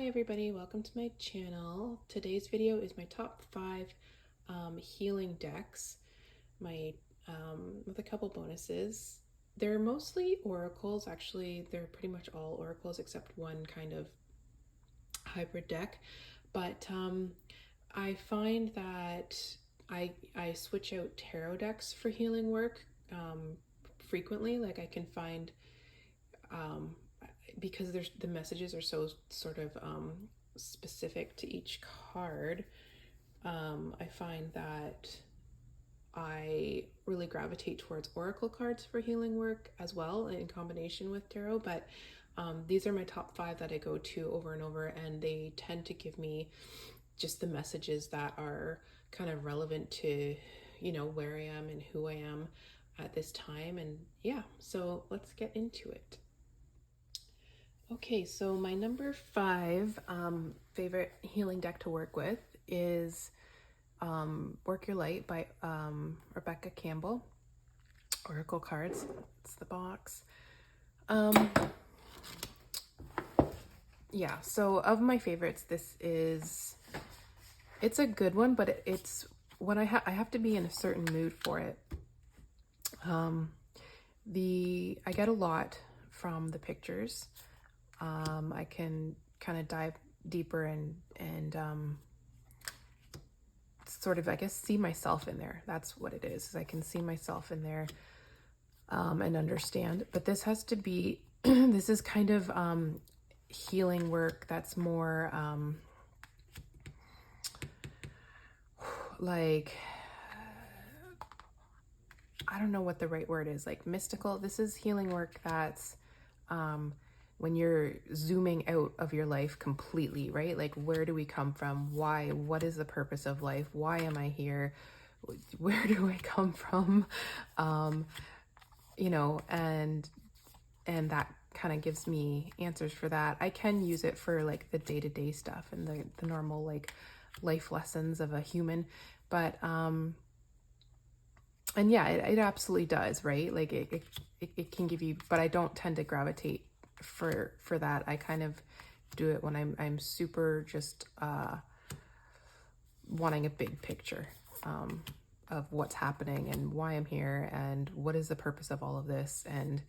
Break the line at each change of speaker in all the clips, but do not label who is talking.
Hi everybody, welcome to my channel. Today's video is my top 5 healing decks, with a couple bonuses. They're mostly oracles. Actually, they're pretty much all oracles except one kind of hybrid deck. But I find that I switch out tarot decks for healing work frequently. Like I can find because the messages are so sort of specific to each card. I find that I really gravitate towards oracle cards for healing work as well, in combination with tarot. But these are my top 5 that I go to over and over, and they tend to give me just the messages that are kind of relevant to, where I am and who I am at this time. And yeah, so let's get into it. Okay, so my number 5 favorite healing deck to work with is Work Your Light by Rebecca Campbell. Oracle cards. It's the box. Yeah, so of my favorites, it's a good one, but it's what I have to be in a certain mood for it. I get a lot from the pictures. I can kind of dive deeper and sort of, I guess, see myself in there. That's what it is I can see myself in there and understand. But this has to be, this is kind of healing work that's more like, I don't know what the right word is, like mystical. This is healing work that's when you're zooming out of your life completely, right? Like, where do we come from? Why? What is the purpose of life? Why am I here? Where do I come from? And that kind of gives me answers for that. I can use it for like the day-to-day stuff and the normal like life lessons of a human, but and yeah, it absolutely does, right? Like it can give you, but I don't tend to gravitate for that. I kind of do it when I'm super just wanting a big picture of what's happening and why I'm here and what is the purpose of all of this, and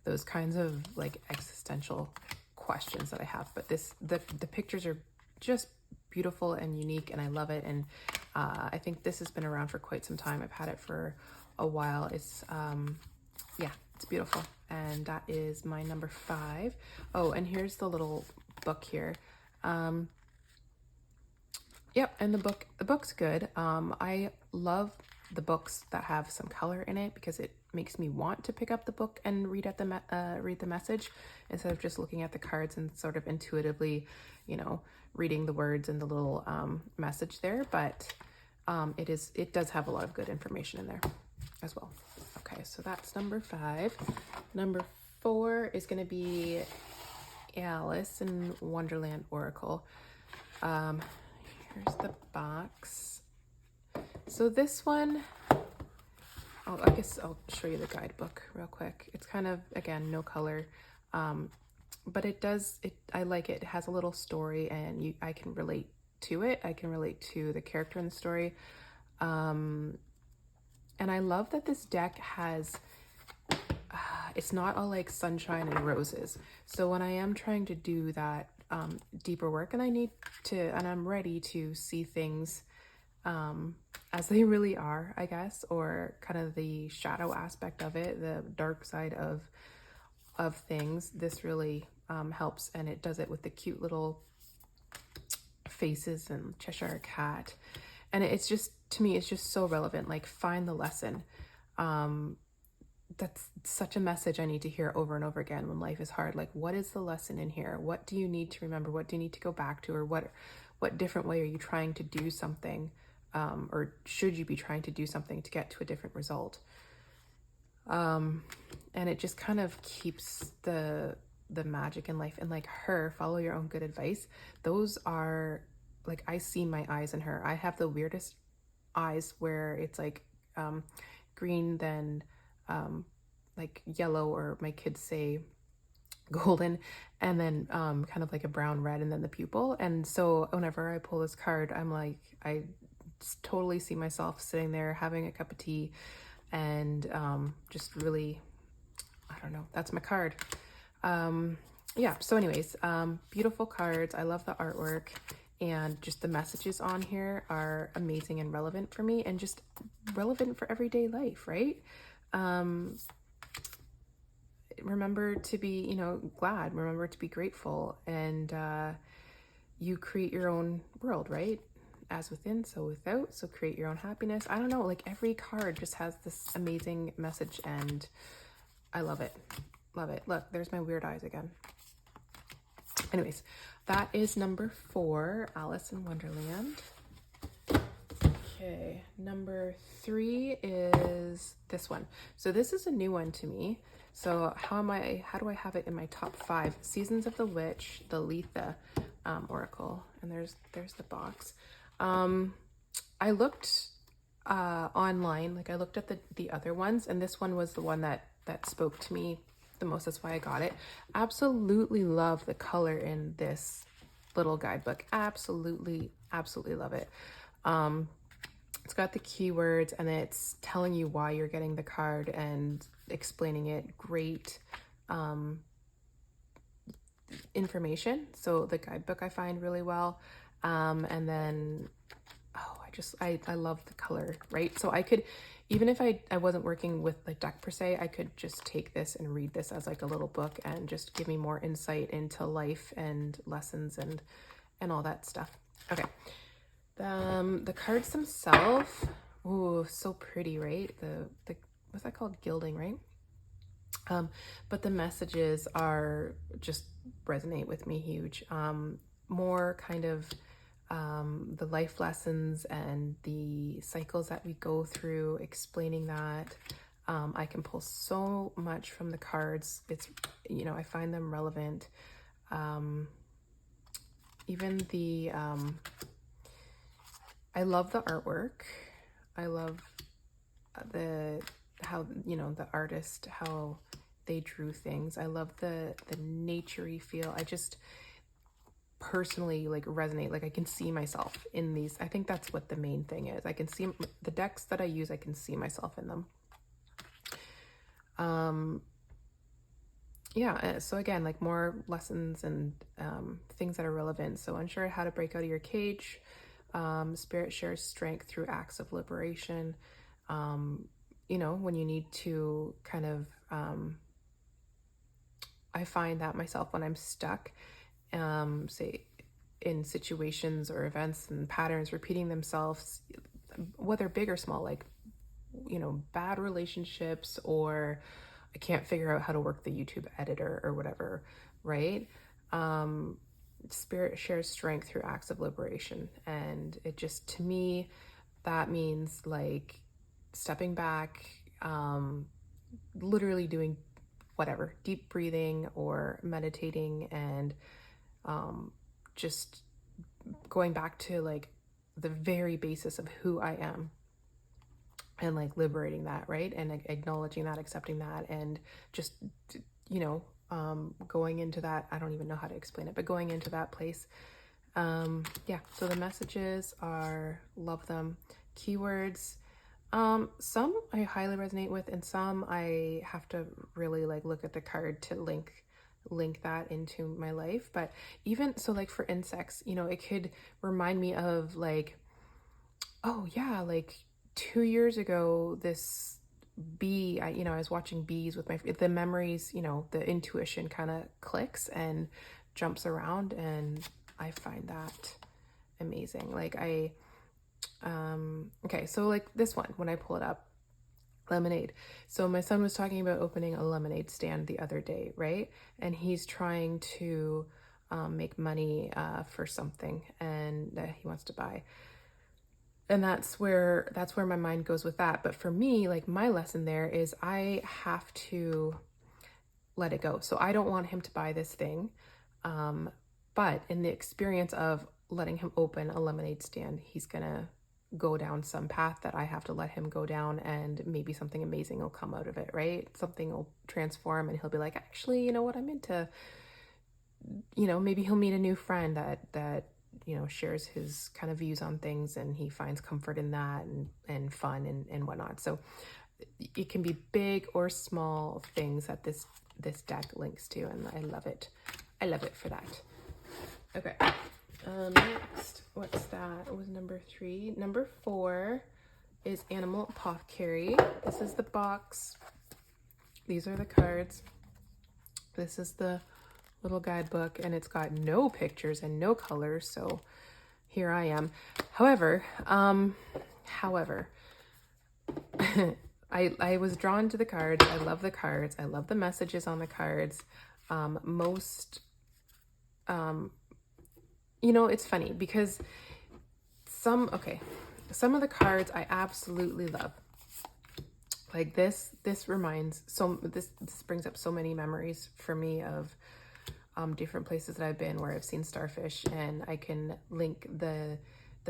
those kinds of like existential questions that I have. But the pictures are just beautiful and unique, and I love it. And I think this has been around for quite some time. I've had it for a while. It's yeah, it's beautiful. And that is my number 5. Oh, and here's the little book here. Yep, and the book's good. I love the books that have some color in it because it makes me want to pick up the book and read the message instead of just looking at the cards and sort of intuitively, reading the words and the little message there. But it does have a lot of good information in there as well. Okay, so that's number 5. Number 4 is going to be Alice in Wonderland Oracle. Here's the box. So this one, I guess I'll show you the guidebook real quick. It's kind of, again, no color, but I like it. It has a little story, and I can relate to it. I can relate to the character in the story. And I love that this deck has, it's not all like sunshine and roses. So when I am trying to do that deeper work, and I'm ready to see things as they really are, I guess, or kind of the shadow aspect of it, the dark side of things, this really helps. And it does it with the cute little faces and Cheshire Cat. And it's just, to me, it's just so relevant. Like, find the lesson. That's such a message I need to hear over and over again when life is hard. Like, what is the lesson in here? What do you need to remember? What do you need to go back to? Or what different way are you trying to do something? Or should you be trying to do something to get to a different result? And it just kind of keeps the magic in life. And like follow your own good advice. Those are, like, I see my eyes in her. I have the weirdest eyes where it's like green, then like yellow, or my kids say golden, and then kind of like a brown red, and then the pupil. And so whenever I pull this card, I'm like, I totally see myself sitting there having a cup of tea and just really, I don't know, that's my card. Yeah, so anyways, beautiful cards. I love the artwork, and just the messages on here are amazing and relevant for me, and just relevant for everyday life, right? Remember to be, you know, glad, remember to be grateful, and you create your own world, right? As within, so without, so create your own happiness. I don't know, like every card just has this amazing message, and I love it. Love it. Look, there's my weird eyes again. Anyways, that is number 4, Alice in Wonderland. Okay, number 3 is this one. So this is a new one to me. So how do I have it in my top 5? Seasons of the Witch, the Letha Oracle. And there's the box. I looked online, like I looked at the other ones, and this one was the one that spoke to me the most. That's why I got it. Absolutely love the color in this little guidebook. Absolutely love it. It's got the keywords, and it's telling you why you're getting the card and explaining it. Great information. So the guidebook I find really well. And then, I love the color, right? So I could, even if I wasn't working with the deck per se, I could just take this and read this as like a little book and just give me more insight into life and lessons and all that stuff. Okay. The cards themselves, ooh, so pretty, right? The what's that called? Gilding, right? But the messages are just resonate with me huge. More kind of the life lessons and the cycles that we go through, explaining that. I can pull so much from the cards. It's, you know, I find them relevant. Even the, I love the artwork. I love how, you know, the artist, how they drew things. I love the naturey feel. I just personally like resonate, like I can see myself in these. I think that's what the main thing is. I can see the decks that I use, I can see myself in them. Yeah, so again, like more lessons and things that are relevant. So unsure how to break out of your cage. Spirit shares strength through acts of liberation. You know, when you need to kind of, I find that myself when I'm stuck, say in situations or events and patterns repeating themselves, whether big or small, like, you know, bad relationships, or I can't figure out how to work the YouTube editor or whatever, right? Spirit shares strength through acts of liberation. And it just, to me, that means like stepping back, literally doing whatever, deep breathing or meditating, and just going back to like the very basis of who I am, and like liberating that, right? And acknowledging that, accepting that, and just, you know, going into that, I don't even know how to explain it, but going into that place. Yeah, so the messages are, love them. Keywords, some I highly resonate with, and some I have to really like look at the card to link that into my life. But even so, like for insects, you know, it could remind me of like, oh yeah, like 2 years ago, this bee, I was watching bees with the memories, you know, the intuition kind of clicks and jumps around, and I find that amazing. Like okay, so like this one, when I pull it up, lemonade. So my son was talking about opening a lemonade stand the other day, right? And he's trying to make money for something and that he wants to buy. And that's where my mind goes with that. But for me, like my lesson there is I have to let it go. So I don't want him to buy this thing. But in the experience of letting him open a lemonade stand, he's gonna go down some path that I have to let him go down, and maybe something amazing will come out of it, right? Something will transform and he'll be like, actually, you know what, I'm into, maybe he'll meet a new friend that shares his kind of views on things, and he finds comfort in that, and fun and whatnot. So it can be big or small things that this deck links to, and I love it. I love it for that. Okay. Next, what's that? It was number 3. Number 4 is Animal Apothecary. This is the box. These are the cards. This is the little guidebook, and it's got no pictures and no colors, so here I am. However, I was drawn to the cards. I love the cards. I love the messages on the cards. It's funny because some of the cards I absolutely love. Like this brings up so many memories for me of different places that I've been where I've seen starfish, and I can link the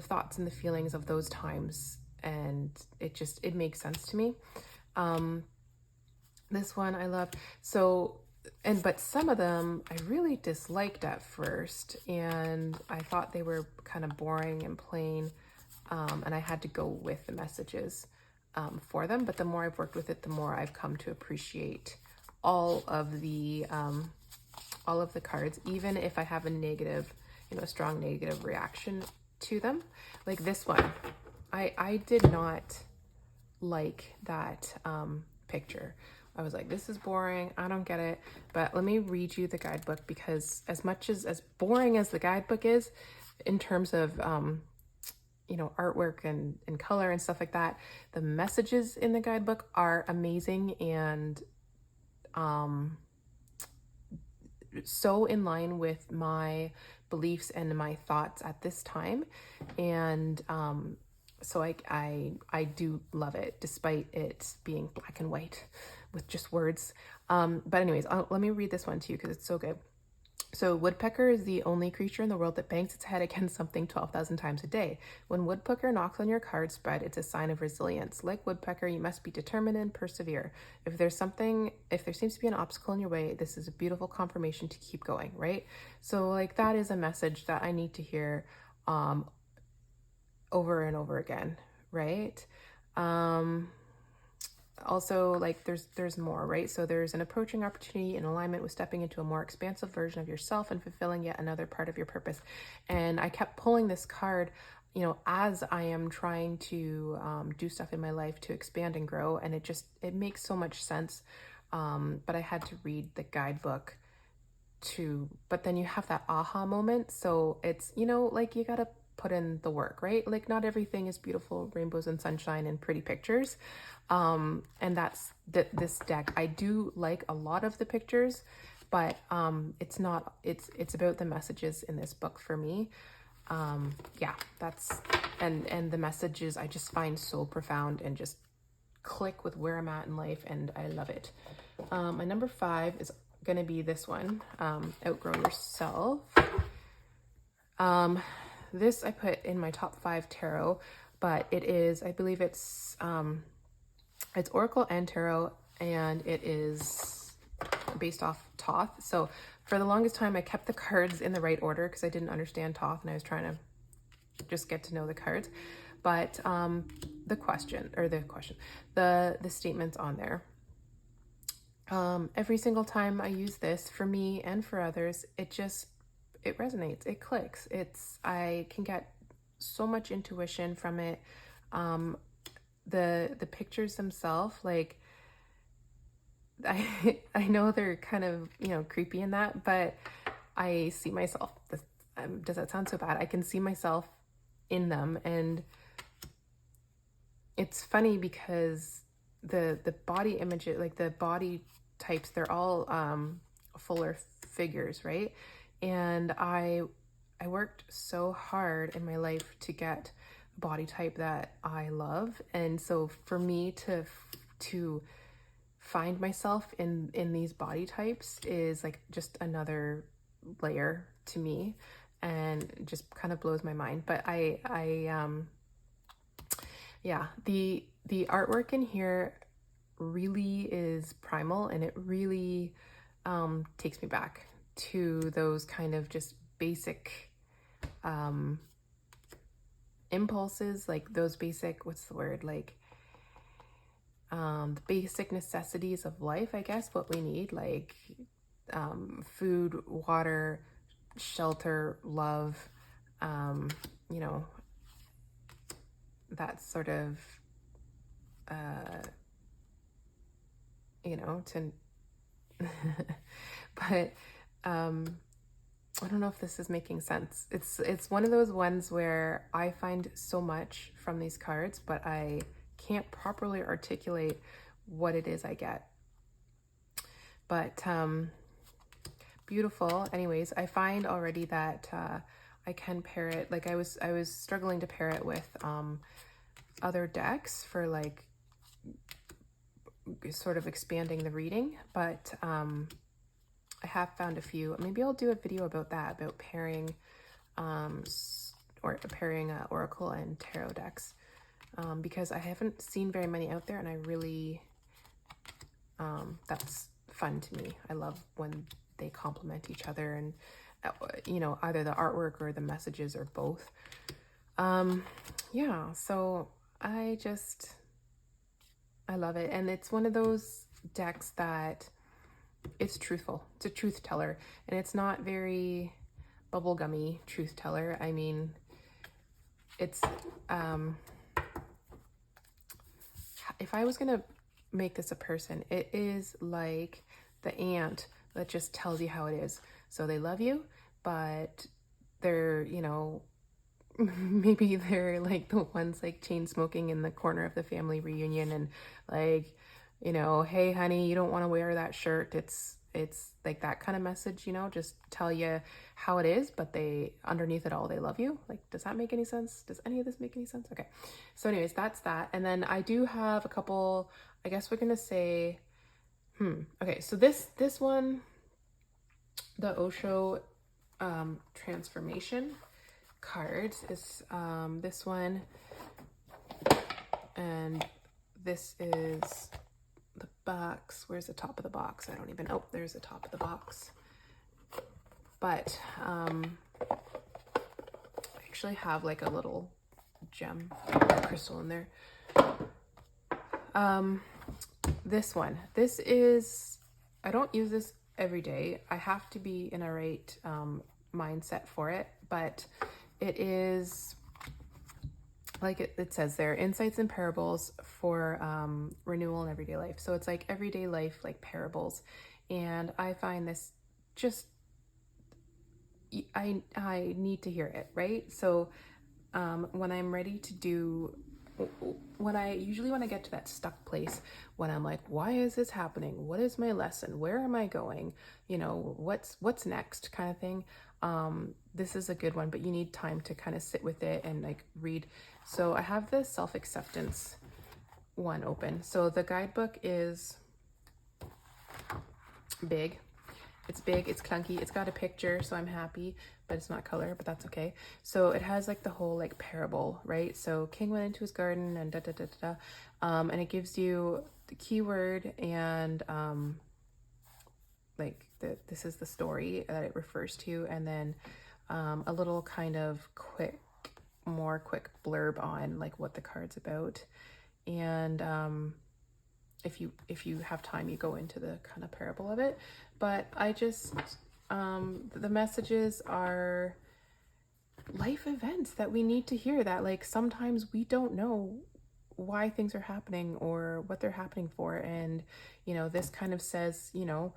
thoughts and the feelings of those times, and it makes sense to me. This one I love. But some of them I really disliked at first, and I thought they were kind of boring and plain, and I had to go with the messages for them. But the more I've worked with it, the more I've come to appreciate all of the cards, even if I have a strong negative reaction to them. Like this one, I did not like that picture. I was like, this is boring. I don't get it. But let me read you the guidebook, because as much as boring as the guidebook is in terms of, artwork and color and stuff like that, the messages in the guidebook are amazing and so in line with my beliefs and my thoughts at this time. And so I do love it, despite it being black and white with just words. But anyways, let me read this one to you because it's so good. So woodpecker is the only creature in the world that bangs its head against something 12,000 times a day. When woodpecker knocks on your card spread, it's a sign of resilience. Like woodpecker, you must be determined and persevere. If there seems to be an obstacle in your way, this is a beautiful confirmation to keep going, right? So like that is a message that I need to hear over and over again, right? Also, like there's more, right? So there's an approaching opportunity in alignment with stepping into a more expansive version of yourself and fulfilling yet another part of your purpose. And I kept pulling this card, as I am trying to do stuff in my life to expand and grow, and it makes so much sense. But I had to read the guidebook but then you have that aha moment. So it's, like you gotta put in the work, right? Like not everything is beautiful rainbows and sunshine and pretty pictures. And that's this deck. I do like a lot of the pictures, but it's about the messages in this book for me. And the messages I just find so profound and just click with where I'm at in life, and I love it. My number 5 is gonna be this one, Outgrow Yourself. This I put in my top 5 tarot, but it is, I believe it's Oracle and Tarot, and it is based off Thoth. So for the longest time, I kept the cards in the right order because I didn't understand Thoth, and I was trying to just get to know the cards. But the statements on there. Every single time I use this, for me and for others, it resonates, it clicks. I can get so much intuition from it. The pictures themselves, like I know they're kind of, creepy in that, but I see myself, does that sound so bad? I can see myself in them, and it's funny because the body images, like the body types, they're all fuller figures, right? And I worked so hard in my life to get a body type that I love, and so for me to find myself in these body types is like just another layer to me, and just kind of blows my mind. But I Yeah, the artwork in here really is primal, and it really takes me back to those kind of just basic um, impulses, like those basic, what's the word, like the basic necessities of life, I guess, what we need, like food, water, shelter, love, you know, that sort of, you know, to, but I don't know if this is making sense. It's one of those ones where I find so much from these cards, but I can't properly articulate what it is I get. But beautiful. Anyways, I find already that I can pair it. Like I was struggling to pair it with other decks for like sort of expanding the reading, but I have found a few. Maybe I'll do a video about that, about pairing Oracle and Tarot decks, because I haven't seen very many out there, and I really, that's fun to me. I love when they complement each other, and you know, either the artwork or the messages or both. Yeah, so I love it, and it's one of those decks that it's truthful. It's a truth teller, and it's not very bubblegummy truth teller. I mean, it's if I was gonna make this a person, it is like the ant that just tells you how it is. So they love you, but they're, you know, maybe they're like the ones like chain smoking in the corner of the family reunion, and like, you know, hey honey, you don't want to wear that shirt. It's like that kind of message, you know, just tell you how it is, but they, underneath it all, they love you. Like, does that make any sense? Does any of this make any sense? Okay. So anyways, that's that. And then I do have a couple, I guess we're going to say, okay. So this one, the Osho transformation cards is this one, and this is the box. Where's the top of the box? I don't even, oh, there's the top of the box. But I actually have like a little gem crystal in there. This one, this is, I don't use this every day. I have to be in a right mindset for it, but it is, like it says there, insights and parables for renewal in everyday life. So it's like everyday life, like parables. And I find this just, I need to hear it, right? So when I'm ready to do, when I get to that stuck place, when I'm like, why is this happening? What is my lesson? Where am I going? You know, what's next, kind of thing. This is a good one, but you need time to kind of sit with it and like read. So I have the self-acceptance one open. So the guidebook is big. It's big, it's clunky, it's got a picture, so I'm happy, but it's not color, but that's okay. So it has like the whole like parable, right? So king went into his garden and da da da da da. And it gives you the keyword and like this is the story that it refers to, and then a little kind of more quick blurb on like what the card's about. And if you have time, you go into the kind of parable of it. But I just the messages are life events that we need to hear, that like sometimes we don't know why things are happening or what they're happening for. And you know, this kind of says, you know,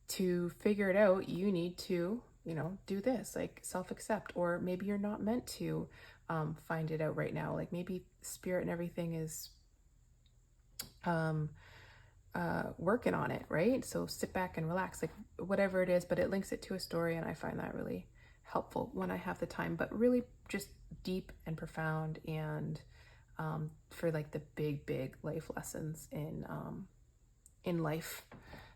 to figure it out, you need to, you know, do this, like self-accept, or maybe you're not meant to find it out right now. Like maybe spirit and everything is working on it, right? So sit back and relax, like whatever it is, but it links it to a story, and I find that really helpful when I have the time, but really just deep and profound, and for like the big life lessons in life.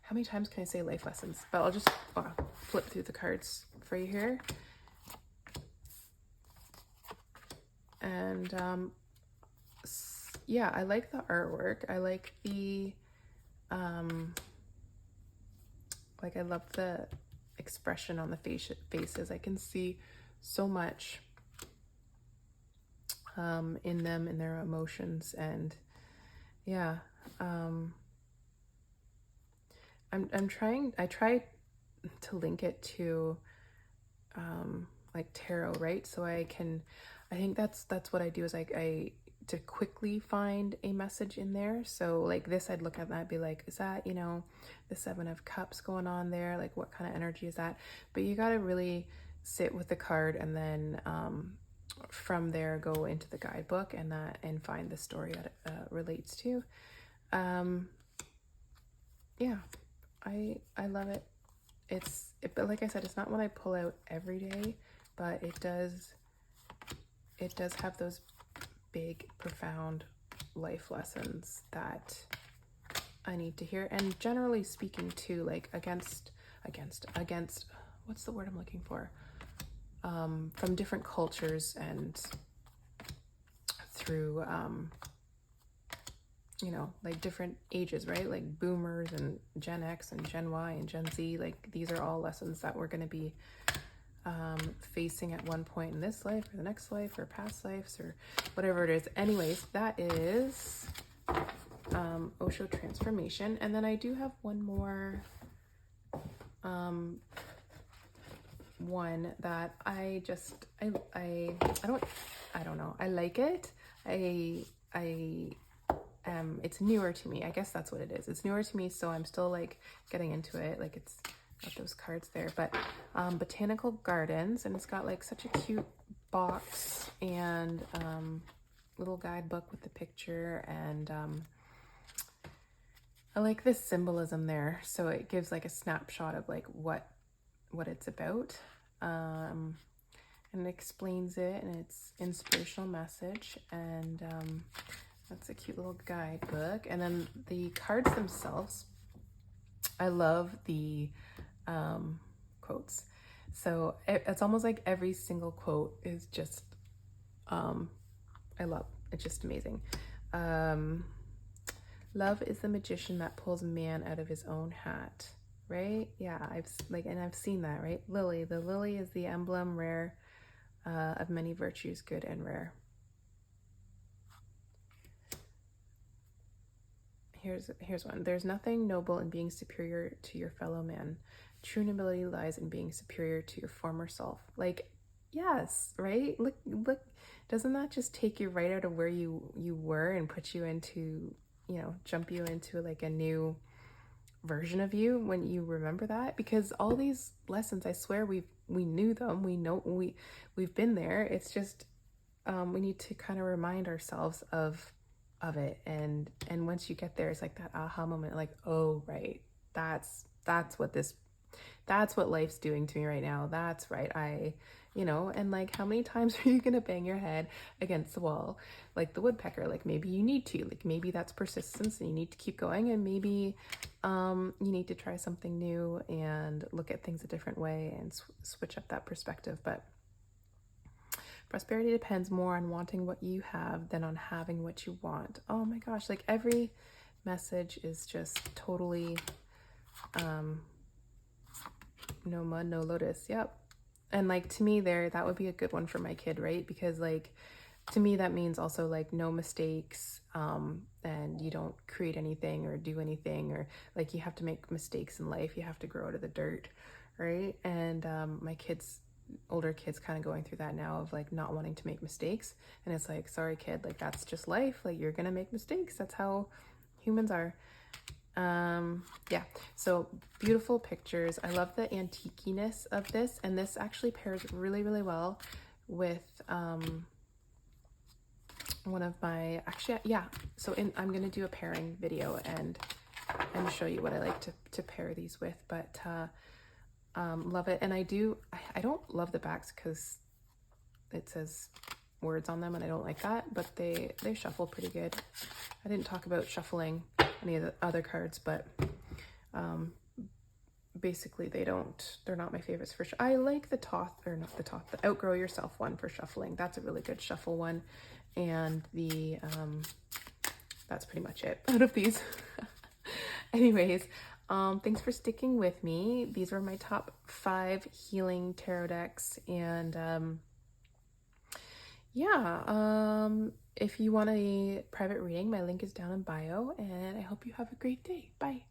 How many times can I say life lessons? But I'll just flip through the cards for you here. And yeah, I like the artwork. I like the, like I love the expression on the faces. I can see so much in them, in their emotions, and yeah, I try to link it to like tarot, right? So I think that's what I do is I to quickly find a message in there. So like this, I'd look at that, I'd be like, is that, the 7 of Cups going on there? Like what kind of energy is that? But you got to really sit with the card and then from there go into the guidebook and find the story that it relates to. Yeah, I love it. But like I said, it's not what I pull out every day, but it does have those big, profound life lessons that I need to hear. And generally speaking too, like against what's the word I'm looking for? From different cultures and through like different ages, right? Like boomers and Gen X and Gen Y and Gen Z, like these are all lessons that we're going to be facing at one point in this life or the next life or past lives or whatever it is. Anyways, that is Osho Transformation. And then I do have one more one that I don't know. I like it. It's newer to me. I guess that's what it is. It's newer to me, so I'm still like getting into it. Like it's got those cards there, but Botanical Gardens, and it's got like such a cute box and little guidebook with the picture, and I like this symbolism there. So it gives like a snapshot of like what it's about, and it explains it, and it's inspirational message, and that's a cute little guidebook. And then the cards themselves, I love the quotes. So it's almost like every single quote is just, I love. It's just amazing. Love is the magician that pulls man out of his own hat, right? Yeah, I've seen that, right? Lily. The lily is the emblem rare of many virtues, good and rare. Here's one. There's nothing noble in being superior to your fellow man. True nobility lies in being superior to your former self. Like, yes, right? Look, doesn't that just take you right out of where you were and put you into, jump you into like a new version of you when you remember that? Because all these lessons, I swear we knew them. We know we've been there. It's just we need to kind of remind ourselves of it, and once you get there, it's like that aha moment, like, oh right, that's what life's doing to me right now. That's right. And like, how many times are you gonna bang your head against the wall like the woodpecker? Like maybe you need to, like maybe that's persistence and you need to keep going, and maybe you need to try something new and look at things a different way and switch up that perspective. But prosperity depends more on wanting what you have than on having what you want. Oh my gosh, like every message is just totally no mud, no lotus. Yep. And like to me that would be a good one for my kid, right? Because like to me that means also like no mistakes, and you don't create anything or do anything, or like you have to make mistakes in life. You have to grow out of the dirt, right? And my older kids kind of going through that now of like not wanting to make mistakes, and it's like, sorry kid, like that's just life. Like you're gonna make mistakes. That's how humans are. Yeah, so beautiful pictures. I love the antiqueness of this, and this actually pairs really, really well with one of my, so I'm gonna do a pairing video and show you what I like to pair these with, but love it. And I don't love the backs because it says words on them, and I don't like that, but they shuffle pretty good. I didn't talk about shuffling any of the other cards, but basically they're not my favorites for I like the Toth, or not the Toth, the Outgrow Yourself one for shuffling. That's a really good shuffle one. And the that's pretty much it out of these. Anyways, thanks for sticking with me. These are my top 5 healing tarot decks, and yeah, if you want a private reading, my link is down in bio, and I hope you have a great day. Bye.